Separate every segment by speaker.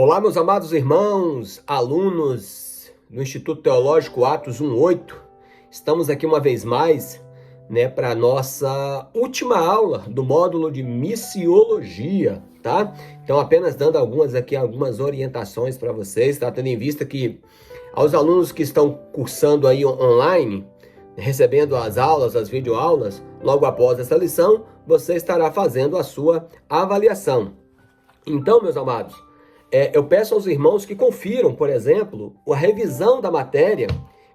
Speaker 1: Olá, meus amados irmãos, alunos do Instituto Teológico Atos 1:8. Estamos aqui uma vez mais, para a nossa última aula do módulo de missiologia, tá? Então, apenas dando algumas orientações para vocês, tá? Tendo em vista que aos alunos que estão cursando aí online, recebendo as aulas, as videoaulas, logo após essa lição, você estará fazendo a sua avaliação. Então, meus amados, eu peço aos irmãos que confiram, por exemplo, a revisão da matéria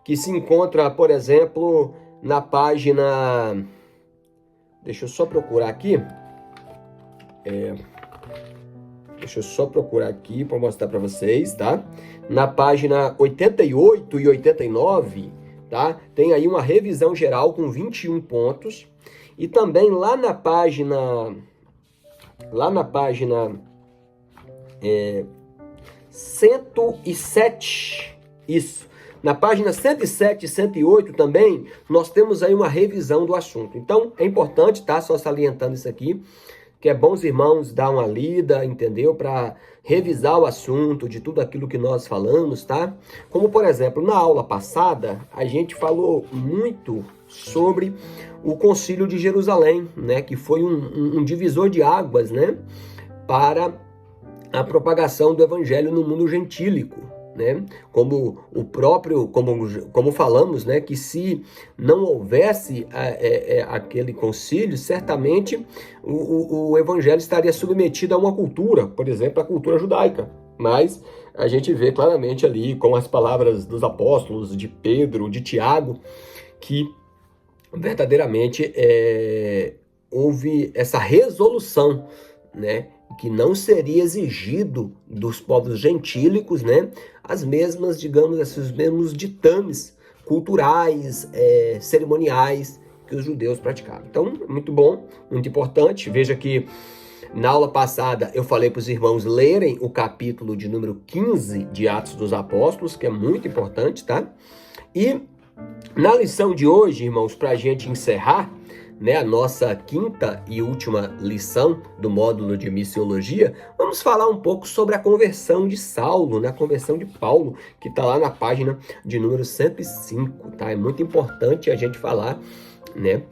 Speaker 1: que se encontra, por exemplo, na página... Deixa eu só procurar aqui. Para mostrar para vocês, tá? Na página 88 e 89, tá? Tem aí uma revisão geral com 21 pontos. E também lá na página 107, isso. Na página 107 e 108 também, nós temos aí uma revisão do assunto. Então, é importante, tá? Só salientando isso aqui, que é bom os irmãos dar uma lida, entendeu? Para revisar o assunto de tudo aquilo que nós falamos, tá? Como, por exemplo, na aula passada, a gente falou muito sobre o Concílio de Jerusalém, né? Que foi um divisor de águas, né? Para a propagação do evangelho no mundo gentílico, né? Como falamos, né? Que se não houvesse aquele concílio, certamente o evangelho estaria submetido a uma cultura, por exemplo, a cultura judaica. Mas a gente vê claramente ali, com as palavras dos apóstolos, de Pedro, de Tiago, que verdadeiramente houve essa resolução, né? Que não seria exigido dos povos gentílicos, né? As mesmas, digamos, esses mesmos ditames culturais, cerimoniais que os judeus praticavam. Então, muito bom, muito importante. Veja que na aula passada eu falei para os irmãos lerem o capítulo de número 15 de Atos dos Apóstolos, que é muito importante, tá? E na lição de hoje, irmãos, para a gente encerrar, né, a nossa quinta e última lição do módulo de missiologia, vamos falar um pouco sobre a conversão de Saulo, né, a conversão de Paulo, que está lá na página de número 105, tá? É muito importante a gente falar, né,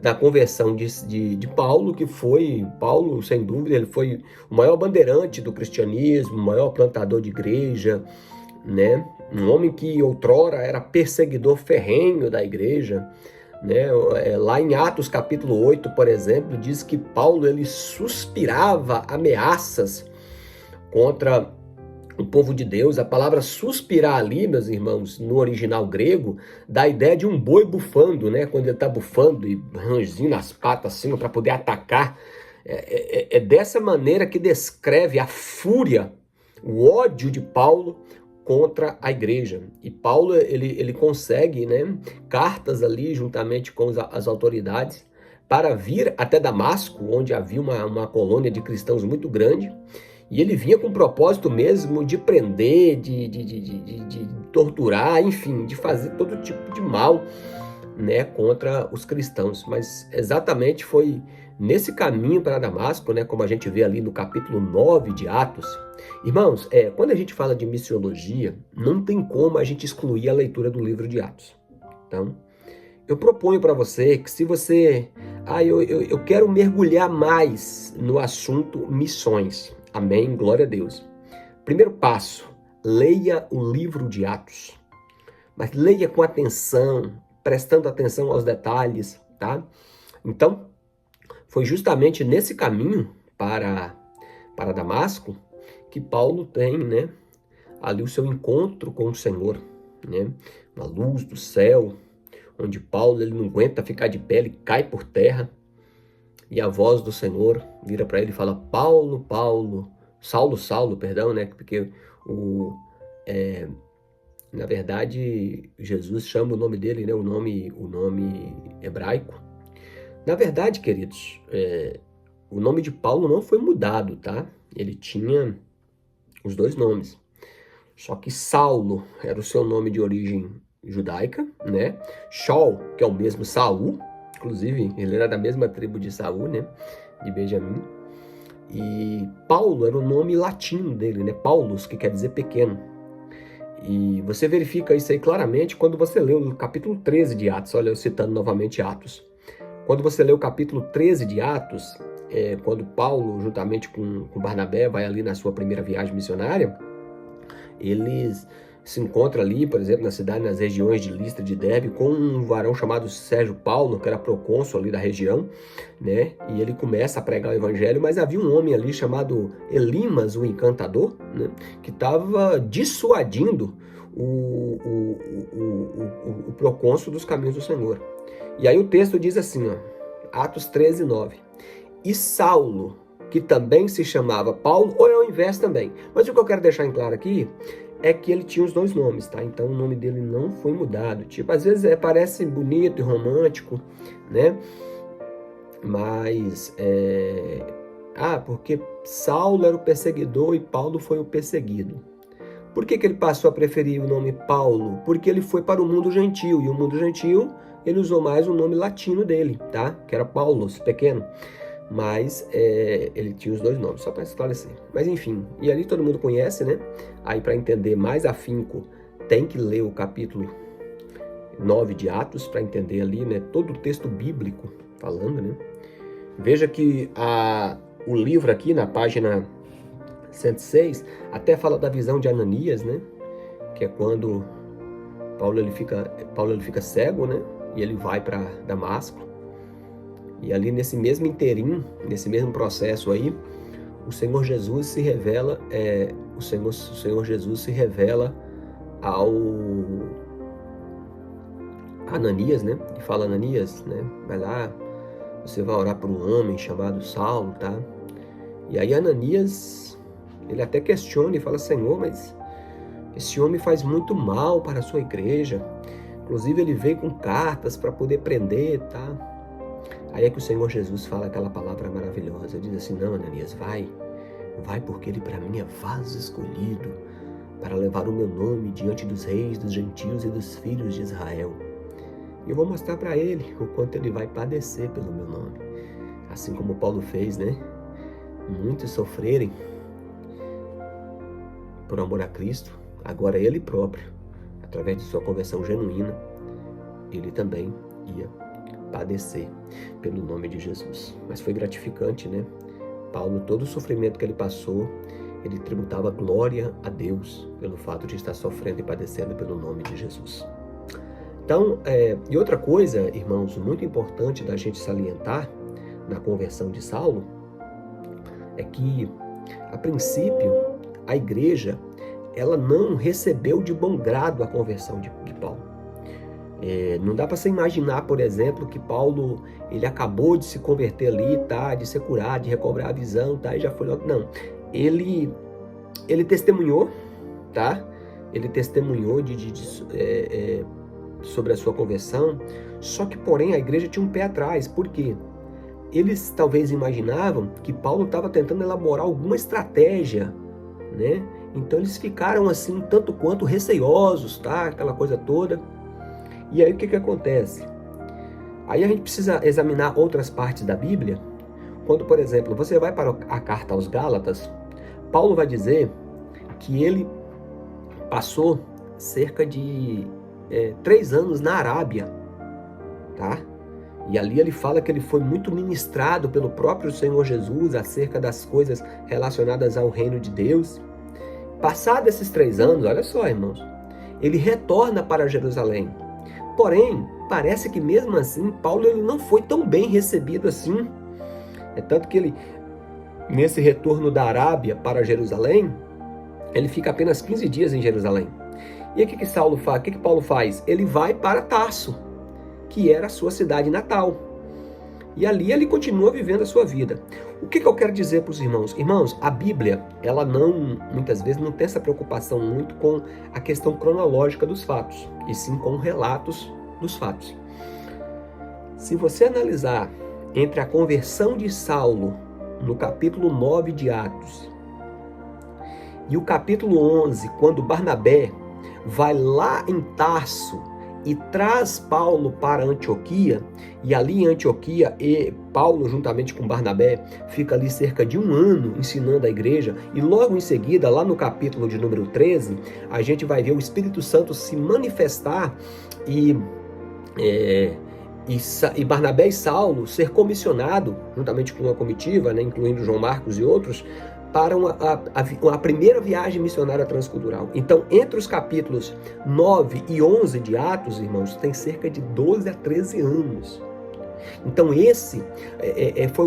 Speaker 1: da conversão de Paulo, que foi, Paulo, sem dúvida, ele foi o maior bandeirante do cristianismo, o maior plantador de igreja, né, um homem que outrora era perseguidor ferrenho da igreja, né? Lá em Atos capítulo 8, por exemplo, diz que Paulo ele suspirava ameaças contra o povo de Deus. A palavra suspirar ali, meus irmãos, no original grego, dá a ideia de um boi bufando, né? Quando ele está bufando e rangindo as patas assim para poder atacar. É dessa maneira que descreve a fúria, o ódio de Paulo contra a igreja. E Paulo, ele consegue, né, cartas ali juntamente com as autoridades para vir até Damasco, onde havia uma colônia de cristãos muito grande, e ele vinha com o propósito mesmo de prender, de torturar, enfim, de fazer todo tipo de mal, né, contra os cristãos. Mas exatamente foi nesse caminho para Damasco, né, como a gente vê ali no capítulo 9 de Atos. Irmãos, quando a gente fala de missiologia, não tem como a gente excluir a leitura do livro de Atos. Então, eu proponho para você que se você... eu quero mergulhar mais no assunto missões. Amém? Glória a Deus. Primeiro passo, leia o livro de Atos. Mas leia com atenção, prestando atenção aos detalhes, tá? Então, foi justamente nesse caminho para Damasco que Paulo tem, né, ali o seu encontro com o Senhor, né, na luz do céu, onde Paulo ele não aguenta ficar de pé, ele cai por terra, e a voz do Senhor vira para ele e fala: Paulo, Paulo, Saulo, Saulo, perdão, né, porque na verdade Jesus chama o nome dele, né, o nome hebraico. Na verdade, queridos, o nome de Paulo não foi mudado, tá? Ele tinha os dois nomes. Só que Saulo era o seu nome de origem judaica, né? Shaul, que é o mesmo Saul, inclusive ele era da mesma tribo de Saul, né? De Benjamim. E Paulo era o nome latino dele, né? Paulus, que quer dizer pequeno. E você verifica isso aí claramente quando você lê o capítulo 13 de Atos. Olha, eu citando novamente Atos. Quando você lê o capítulo 13 de Atos, quando Paulo, juntamente com Barnabé, vai ali na sua primeira viagem missionária, eles se encontram ali, por exemplo, na cidade, nas regiões de Listra e de Derbe, com um varão chamado Sérgio Paulo, que era procônsul ali da região, né? E ele começa a pregar o evangelho, mas havia um homem ali chamado Elimas, o encantador, né? Que estava dissuadindo o procônsul dos caminhos do Senhor. E aí o texto diz assim, ó, Atos 13, 9. E Saulo, que também se chamava Paulo, ou é o inverso também. Mas o que eu quero deixar em claro aqui é que ele tinha os dois nomes, tá? Então o nome dele não foi mudado. Tipo, às vezes parece bonito e romântico, né? Mas, porque Saulo era o perseguidor e Paulo foi o perseguido. Por que ele passou a preferir o nome Paulo? Porque ele foi para o mundo gentil, e o mundo gentil, ele usou mais o nome latino dele, tá? Que era Paulus, pequeno. Mas ele tinha os dois nomes, só para esclarecer. Mas enfim, e ali todo mundo conhece, né? Aí para entender mais afinco, tem que ler o capítulo 9 de Atos para entender ali, né? Todo o texto bíblico falando, né? Veja que o livro aqui na página 106 até fala da visão de Ananias, né? Que é quando Paulo ele fica cego, né? E ele vai para Damasco. E ali nesse mesmo inteirinho, nesse mesmo processo aí, o Senhor Jesus se revela, o Senhor Jesus se revela ao Ananias, né? E fala, Ananias, né? Vai lá, você vai orar por um homem chamado Saulo, tá? E aí Ananias, ele até questiona e fala, Senhor, mas esse homem faz muito mal para a sua igreja. Inclusive ele veio com cartas para poder prender, tá? Aí é que o Senhor Jesus fala aquela palavra maravilhosa, diz assim, não, Ananias, vai porque ele para mim é vaso escolhido para levar o meu nome diante dos reis, dos gentios e dos filhos de Israel. E eu vou mostrar para ele o quanto ele vai padecer pelo meu nome. Assim como Paulo fez, né? Muitos sofrerem por amor a Cristo, agora ele próprio, através de sua conversão genuína, ele também ia padecer pelo nome de Jesus. Mas foi gratificante, né? Paulo, todo o sofrimento que ele passou, ele tributava glória a Deus pelo fato de estar sofrendo e padecendo pelo nome de Jesus. Então, e outra coisa, irmãos, muito importante da gente salientar na conversão de Saulo, é que, a princípio, a igreja, ela não recebeu de bom grado a conversão de Paulo. Não dá para você imaginar, por exemplo, que Paulo ele acabou de se converter ali, tá? De ser curado, de recobrar a visão, tá? E já foi logo. Não, ele testemunhou, tá? Ele testemunhou sobre a sua conversão. Só que, porém, a igreja tinha um pé atrás. Por quê? Eles talvez imaginavam que Paulo estava tentando elaborar alguma estratégia, né? Então eles ficaram assim, tanto quanto receiosos, tá? Aquela coisa toda. E aí o que acontece? Aí a gente precisa examinar outras partes da Bíblia. Quando, por exemplo, você vai para a carta aos Gálatas, Paulo vai dizer que ele passou cerca de 3 anos na Arábia, tá? E ali ele fala que ele foi muito ministrado pelo próprio Senhor Jesus acerca das coisas relacionadas ao reino de Deus. Passados esses 3 anos, olha só, irmãos, ele retorna para Jerusalém. Porém, parece que mesmo assim, Paulo ele não foi tão bem recebido assim. É tanto que ele, nesse retorno da Arábia para Jerusalém, ele fica apenas 15 dias em Jerusalém. E o que Saulo faz? O que Paulo faz? Ele vai para Tarso, que era a sua cidade natal. E ali ele continua vivendo a sua vida. O que eu quero dizer para os irmãos? Irmãos, a Bíblia, ela muitas vezes não tem essa preocupação muito com a questão cronológica dos fatos, e sim com relatos dos fatos. Se você analisar entre a conversão de Saulo, no capítulo 9 de Atos, e o capítulo 11, quando Barnabé vai lá em Tarso e traz Paulo para Antioquia, e ali em Antioquia, Paulo, juntamente com Barnabé, fica ali cerca de 1 ano ensinando a igreja, e logo em seguida, lá no capítulo de número 13, a gente vai ver o Espírito Santo se manifestar e Barnabé e Saulo ser comissionado, juntamente com uma comitiva, né, incluindo João Marcos e outros, para a primeira viagem missionária transcultural. Então, entre os capítulos 9 e 11 de Atos, irmãos, tem cerca de 12 a 13 anos. Então,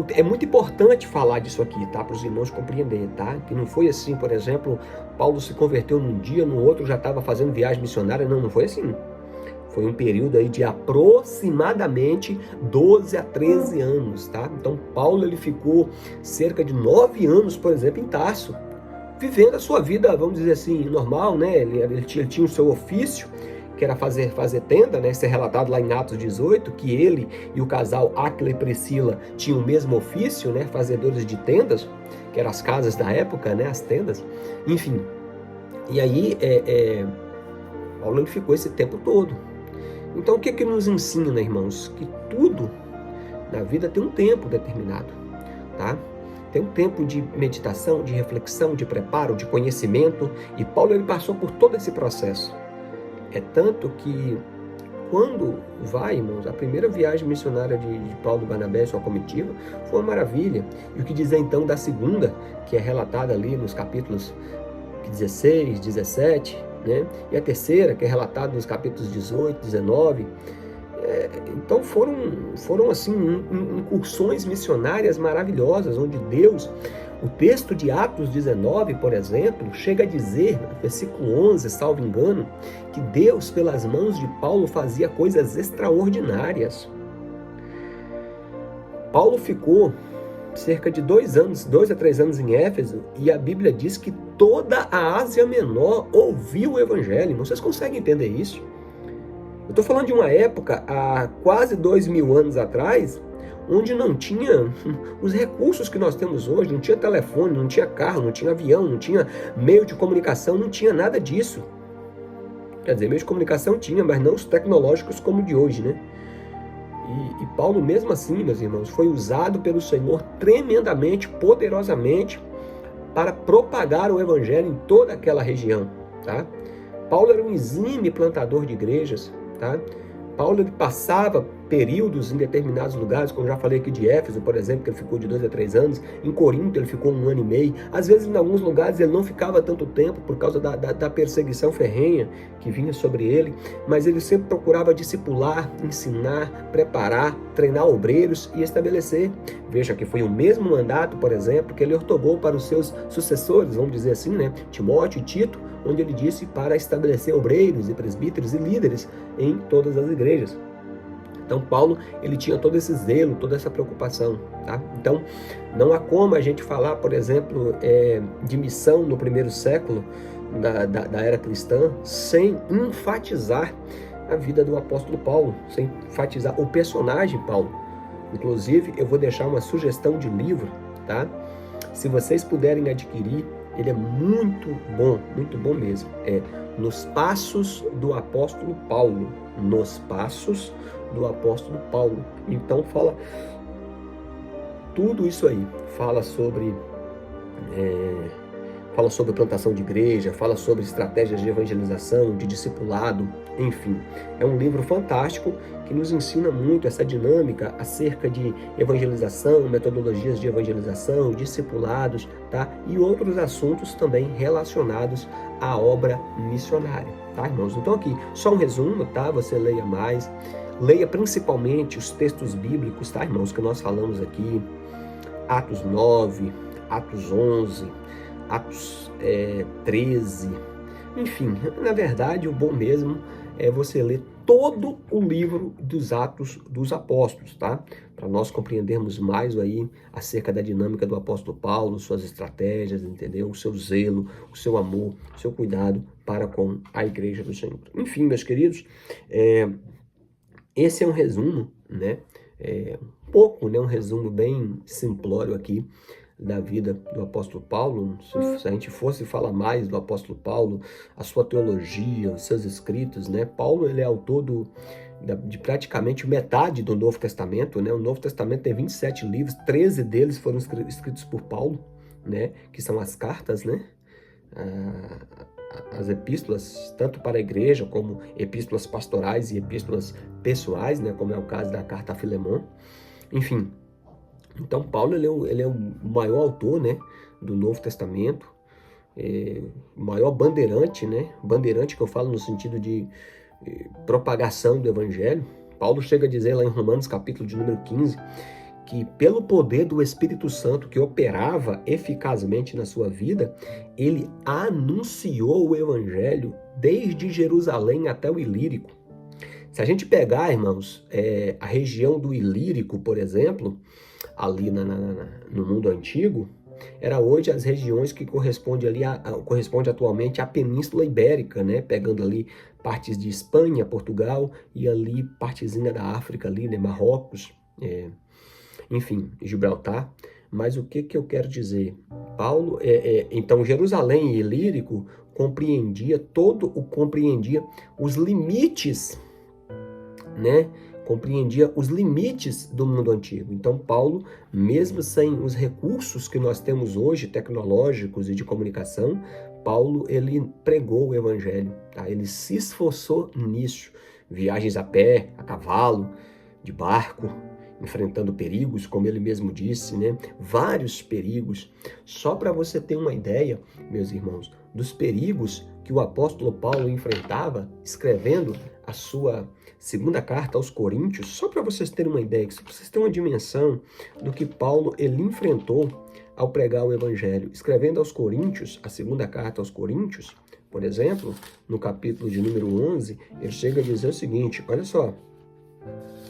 Speaker 1: é muito importante falar disso aqui, tá? Para os irmãos compreenderem, tá? Que não foi assim, por exemplo, Paulo se converteu num dia, no outro já estava fazendo viagem missionária. Não foi assim. Foi um período aí de aproximadamente 12 a 13 anos, tá? Então, Paulo, ele ficou cerca de 9 anos, por exemplo, em Tarso, vivendo a sua vida, vamos dizer assim, normal, né? Ele tinha o seu ofício, que era fazer tenda, né? Isso é relatado lá em Atos 18, que ele e o casal Áquila e Priscila tinham o mesmo ofício, né? Fazedores de tendas, que eram as casas da época, né? As tendas, enfim. E aí, Paulo, ele ficou esse tempo todo. Então, o que nos ensina, irmãos? Que tudo na vida tem um tempo determinado, tá? Tem um tempo de meditação, de reflexão, de preparo, de conhecimento, e Paulo, ele passou por todo esse processo. É tanto que, quando vai, irmãos, a primeira viagem missionária de Paulo e Barnabé, sua comitiva, foi uma maravilha. E o que dizer, então, da segunda, que é relatada ali nos capítulos 16, 17, né? E a terceira, que é relatada nos capítulos 18, 19. Então foram assim, incursões missionárias maravilhosas, onde Deus, o texto de Atos 19, por exemplo, chega a dizer, no versículo 11, salvo engano, que Deus, pelas mãos de Paulo, fazia coisas extraordinárias. Paulo ficou cerca de 2 a 3 anos em Éfeso, e a Bíblia diz que toda a Ásia Menor ouviu o Evangelho. Vocês conseguem entender isso? Eu estou falando de uma época, há quase 2000 anos atrás, onde não tinha os recursos que nós temos hoje, não tinha telefone, não tinha carro, não tinha avião, não tinha meio de comunicação, não tinha nada disso. Quer dizer, meio de comunicação tinha, mas não os tecnológicos como o de hoje, né? E Paulo, mesmo assim, meus irmãos, foi usado pelo Senhor tremendamente, poderosamente, para propagar o Evangelho em toda aquela região, tá? Paulo era um exímio plantador de igrejas, tá? Paulo, ele passava períodos em determinados lugares, como já falei aqui de Éfeso, por exemplo, que ele ficou de 2 a 3 anos. Em Corinto ele ficou 1 ano e meio. Às vezes, em alguns lugares, ele não ficava tanto tempo por causa da perseguição ferrenha que vinha sobre ele, mas ele sempre procurava discipular, ensinar, preparar, treinar obreiros e estabelecer. Veja que foi o mesmo mandato, por exemplo, que ele ortogou para os seus sucessores, vamos dizer assim, né? Timóteo e Tito, onde ele disse para estabelecer obreiros e presbíteros e líderes em todas as igrejas. Então, Paulo, ele tinha todo esse zelo, toda essa preocupação, tá? Então, não há como a gente falar, por exemplo, de missão no primeiro século da era cristã, sem enfatizar a vida do apóstolo Paulo, sem enfatizar o personagem Paulo. Inclusive, eu vou deixar uma sugestão de livro, tá? Se vocês puderem adquirir, ele é muito bom mesmo. É Nos Passos do Apóstolo Paulo. Nos Passos do Apóstolo Paulo. Então fala tudo isso aí. Fala sobre plantação de igreja, fala sobre estratégias de evangelização, de discipulado, enfim. É um livro fantástico que nos ensina muito essa dinâmica acerca de evangelização, metodologias de evangelização, discipulados, tá? E outros assuntos também relacionados à obra missionária, tá, irmãos? Então aqui, só um resumo, tá? Você leia mais, leia principalmente os textos bíblicos, tá, irmãos, que nós falamos aqui, Atos 9, Atos 11, Atos 13, enfim, na verdade o bom mesmo é você ler todo o livro dos Atos dos Apóstolos, tá? Para nós compreendermos mais aí acerca da dinâmica do apóstolo Paulo, suas estratégias, entendeu? O seu zelo, o seu amor, o seu cuidado para com a igreja do Senhor. Enfim, meus queridos, esse é um resumo, né? Um resumo bem simplório aqui da vida do apóstolo Paulo, se a gente fosse falar mais do apóstolo Paulo, a sua teologia, os seus escritos, né? Paulo, ele é autor de praticamente metade do Novo Testamento, né? O Novo Testamento tem 27 livros, 13 deles foram escritos por Paulo, né? Que são as cartas, né? As epístolas, tanto para a igreja, como epístolas pastorais e epístolas pessoais, né? Como é o caso da carta a Filemon. Enfim, então Paulo, ele é o maior autor, né? Do Novo Testamento, o maior bandeirante, né? Bandeirante que eu falo no sentido de propagação do Evangelho. Paulo chega a dizer lá em Romanos, capítulo de número 15, que pelo poder do Espírito Santo que operava eficazmente na sua vida, ele anunciou o Evangelho desde Jerusalém até o Ilírico. Se a gente pegar, irmãos, a região do Ilírico, por exemplo, ali no mundo antigo, era hoje as regiões que corresponde atualmente à Península Ibérica, né? Pegando ali partes de Espanha, Portugal e ali partezinha da África ali, né? Marrocos, enfim, Gibraltar. Mas o que eu quero dizer? Paulo, então Jerusalém e Ilírico compreendia os limites, né? Compreendia os limites do mundo antigo. Então Paulo, mesmo sem os recursos que nós temos hoje, tecnológicos e de comunicação, Paulo, ele pregou o evangelho, tá? Ele se esforçou nisso. Viagens a pé, a cavalo, de barco, enfrentando perigos, como ele mesmo disse, né? Vários perigos. Só para você ter uma ideia, meus irmãos, dos perigos que o apóstolo Paulo enfrentava, escrevendo a sua segunda carta aos Coríntios, só para vocês terem uma ideia, só para vocês terem uma dimensão do que Paulo ele enfrentou ao pregar o evangelho. Escrevendo aos Coríntios, a segunda carta aos Coríntios, por exemplo, no capítulo de número 11, ele chega a dizer o seguinte, olha só,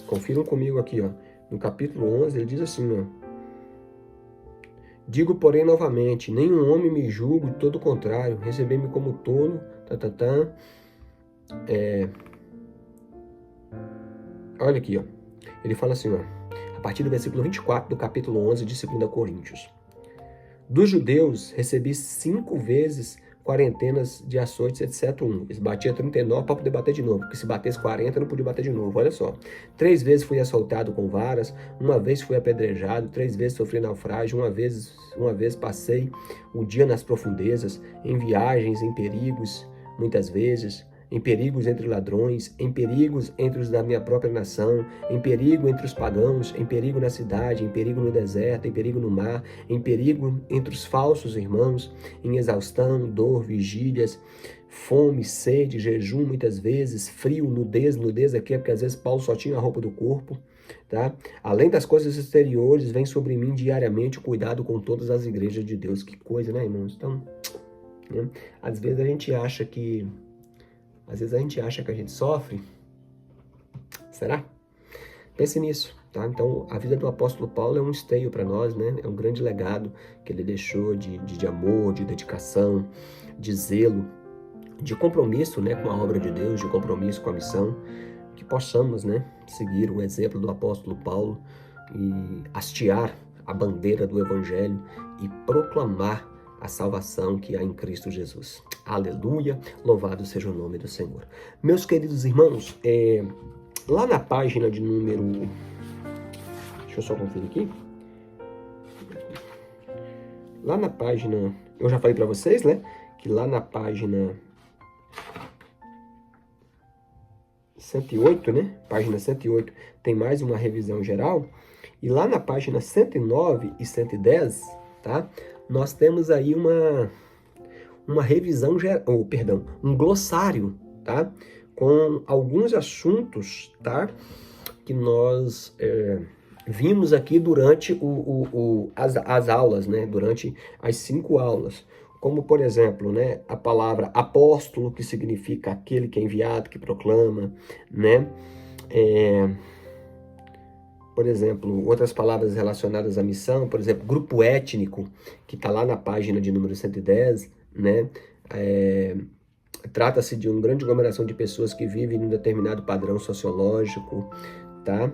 Speaker 1: confiram comigo aqui, ó, no capítulo 11, ele diz assim, ó, digo, porém, novamente, nenhum homem me julgue, todo o contrário, receber-me como tolo, olha aqui, ó. Ele fala assim, ó, a partir do versículo 24 do capítulo 11 de 2 Coríntios. Dos judeus, recebi 5 vezes quarentenas de açoites, etc. Eles batiam 39 para poder bater de novo, porque se batesse 40 não podia bater de novo, olha só. 3 vezes fui assaltado com varas, 1 vez fui apedrejado, 3 vezes sofri naufrágio, uma vez passei o dia nas profundezas, em viagens, em perigos, muitas vezes, em perigos entre ladrões, em perigos entre os da minha própria nação, em perigo entre os pagãos, em perigo na cidade, em perigo no deserto, em perigo no mar, em perigo entre os falsos irmãos, em exaustão, dor, vigílias, fome, sede, jejum muitas vezes, frio, nudez aqui é porque às vezes Paulo só tinha a roupa do corpo, tá? Além das coisas exteriores, vem sobre mim diariamente o cuidado com todas as igrejas de Deus. Que coisa, né, irmãos? Então, né? Às vezes a gente acha que a gente sofre. Será? Pense nisso, tá? Então, a vida do apóstolo Paulo é um esteio para nós, né? É um grande legado que ele deixou de amor, de dedicação, de zelo, de compromisso, né, com a obra de Deus, de compromisso com a missão, que possamos, né, seguir o exemplo do apóstolo Paulo e hastear a bandeira do evangelho e proclamar a salvação que há em Cristo Jesus. Aleluia, louvado seja o nome do Senhor. Meus queridos irmãos, lá na página de número... Deixa eu só conferir aqui. Lá na página... Eu já falei para vocês, né? Que lá na página 108, né? Página 108 tem mais uma revisão geral. E lá na página 109 e 110, tá? Nós temos aí uma revisão geral, um glossário, tá? Com alguns assuntos, tá? Que nós vimos aqui durante as aulas, né? Durante as 5 aulas. Como, por exemplo, né? A palavra apóstolo, que significa aquele que é enviado, que proclama, né? Por exemplo, outras palavras relacionadas à missão, por exemplo, grupo étnico, que está lá na página de número 110, né? Trata-se de uma grande aglomeração de pessoas que vivem em um determinado padrão sociológico, tá?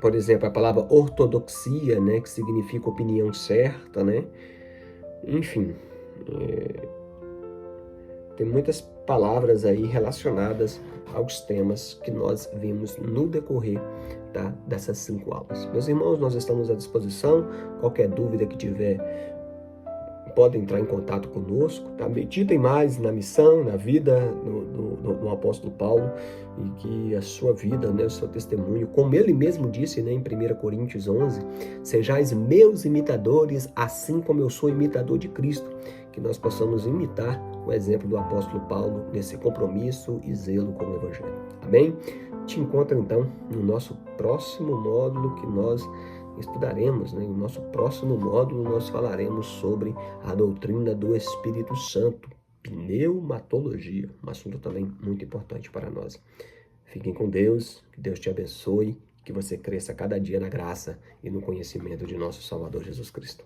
Speaker 1: por exemplo, a palavra ortodoxia, né, que significa opinião certa, né? Enfim, tem muitas palavras aí relacionadas aos temas que nós vimos no decorrer, tá, dessas 5 aulas. Meus irmãos, nós estamos à disposição. Qualquer dúvida que tiver, podem entrar em contato conosco, tá? Meditem mais na missão, na vida do apóstolo Paulo, e que a sua vida, né, o seu testemunho, como ele mesmo disse, né, em 1 Coríntios 11, sejais meus imitadores, assim como eu sou imitador de Cristo, que nós possamos imitar o exemplo do apóstolo Paulo nesse compromisso e zelo com o Evangelho. Amém? Te encontro então no nosso próximo módulo que nós estudaremos, né? No nosso próximo módulo nós falaremos sobre a doutrina do Espírito Santo, pneumatologia, um assunto também muito importante para nós. Fiquem com Deus, que Deus te abençoe, que você cresça cada dia na graça e no conhecimento de nosso Salvador Jesus Cristo.